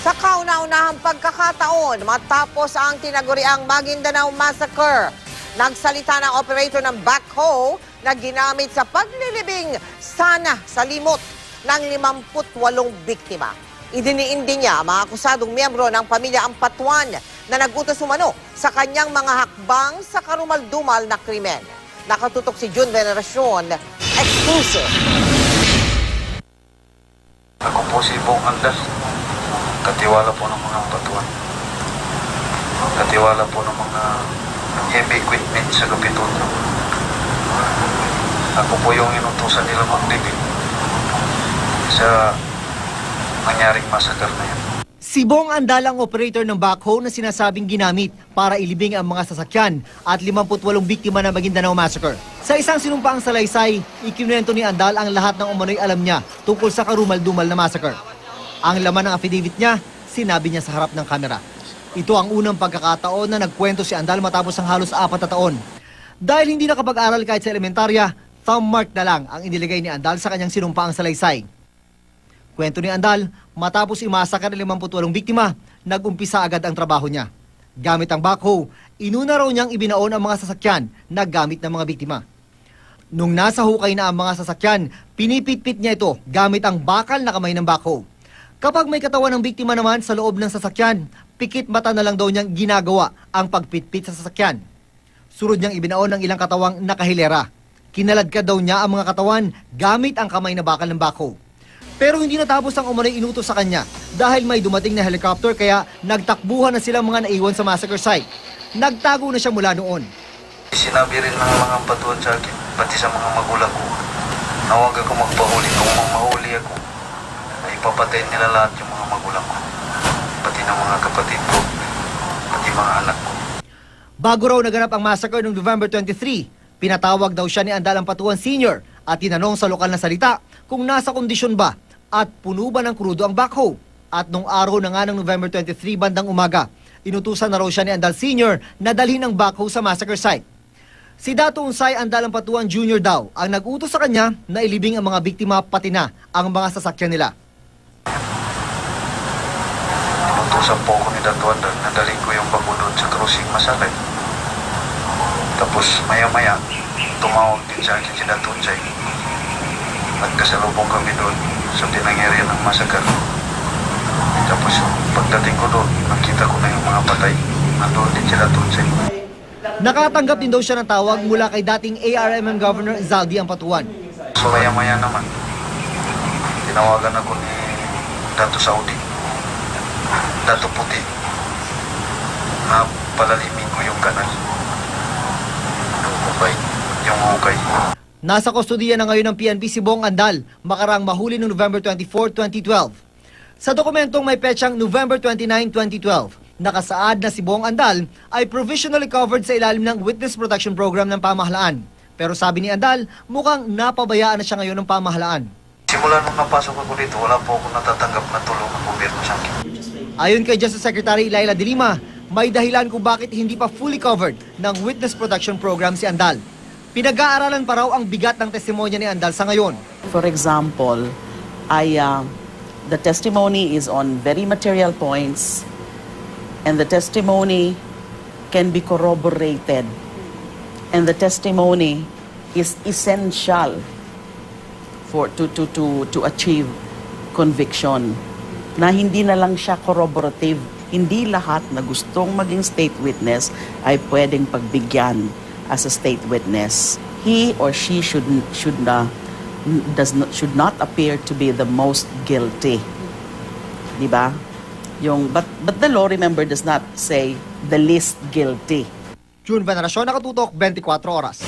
Sa kauna-unahang pagkakataon, matapos ang tinaguriang Maguindanao Massacre, nagsalita ng operator ng backhoe na ginamit sa paglilibing sana sa limot ng 58 biktima. Idiniin din niya ang mga akusadong miyembro ng pamilya Ampatuan na nagutos umano sa kanyang mga hakbang sa karumal-dumal na krimen. Nakatutok si June Veneracion, exclusive. Ako po si Bong Andal, katiwala po ng mga Ampatuan. Katiwala po ng mga heavy equipment sa Kapitolyo. Ako po yung inutusan nila maglibing sa nangyaring massacre na yan. Si Bong Andal ang operator ng backhoe na sinasabing ginamit para ilibing ang mga sasakyan at 58 biktima ng Maguindanao Massacre. Sa isang sinumpaang salaysay, ikinuwento ni Andal ang lahat ng umano'y alam niya tungkol sa karumal-dumal na massacre. Ang laman ng affidavit niya, sinabi niya sa harap ng kamera. Ito ang unang pagkakataon na nagkwento si Andal matapos ang halos 4 na taon. Dahil hindi nakapag-aral kahit sa elementarya, thumb mark na lang ang iniligay ni Andal sa kanyang sinumpaang salaysay. Kwento ni Andal, matapos imasakar ng 58 biktima, nag-umpisa agad ang trabaho niya. Gamit ang backhoe, inuna raw niyang ibinaon ang mga sasakyan na gamit ng mga biktima. Nung nasa hukay na ang mga sasakyan, pinipit-pit niya ito gamit ang bakal na kamay ng backhoe. Kapag may katawan ng biktima naman sa loob ng sasakyan, pikit mata na lang daw niyang ginagawa ang pagpitpit sa sasakyan. Surod niyang ibinaon ang ilang katawang nakahilera. Kinaladkad daw niya ang mga katawan gamit ang kamay na bakal ng backhoe. Pero hindi natapos ang umano'y inutos sa kanya dahil may dumating na helicopter kaya nagtakbuhan na silang mga naiwan sa massacre site. Nagtago na siya mula noon. Sinabi rin ng mga Ampatuan sa akin, pati sa mga magulang ko, na huwag ako magpahuli. Kung mahuli ako, ay ipapatay nila lahat yung mga magulang ko. Pati ng mga kapatid ko, pati mga anak ko. Bago raw naganap ang massacre noong November 23, pinatawag daw siya ni Andal Ampatuan Sr. at tinanong sa lokal na salita kung nasa kondisyon ba at puno ba ng krudo ang backhoe. At nung araw na nga ng November 23 bandang umaga, inutusan na raw siya ni Andal Sr. na dalhin ang backhoe sa massacre site. Si Dato Unsay Andal Ampatuan Jr. daw ang nag-utos sa kanya na ilibing ang mga biktima pati na ang mga sasakyan nila. Inutusan po ako ni Dato Andal na dalhin ko yung bago doon sa crossing Masakay. Tapos maya-maya, tumawag din sa akin si Dato Unsay. At kasalubong kami doon sa pinangyarihan ng massacre. Tapos pagdating ko doon, nakita ko na yung mga patay. Nandoon din sila doon sa inyo. Nakatanggap din daw siya ng tawag mula kay dating ARMM Governor Zaldi Ampatuan. So maya-maya naman, tinawagan ako ni Dato Saudi, Dato Puti, na palalimin ko yung kanal. Yung hukay. Nasa kustodiya na ngayon ng PNP si Bong Andal, makarang mahuli noong November 24, 2012. Sa dokumentong may petsang November 29, 2012, nakasaad na si Bong Andal ay provisionally covered sa ilalim ng Witness Protection Program ng pamahalaan. Pero sabi ni Andal, mukhang napabayaan na siya ngayon ng pamahalaan. Simula nung napasok ako dito, wala po ako natatanggap na tulong ng gobyerno sa akin. Ayon kay Justice Secretary Laila De Lima, may dahilan kung bakit hindi pa fully covered ng Witness Protection Program si Andal. Pinag-aaralan pa raw ang bigat ng testimonya ni Andal sa ngayon. For example, the testimony is on very material points and the testimony can be corroborated and the testimony is essential to achieve conviction. Na hindi na lang siya corroborative, hindi lahat na gustong maging state witness ay pwedeng pagbigyan as a state witness. He or she should not appear to be the most guilty. Diba? But the law, remember, does not say the least guilty. June Veneracion, Nakatutok, 24 Oras.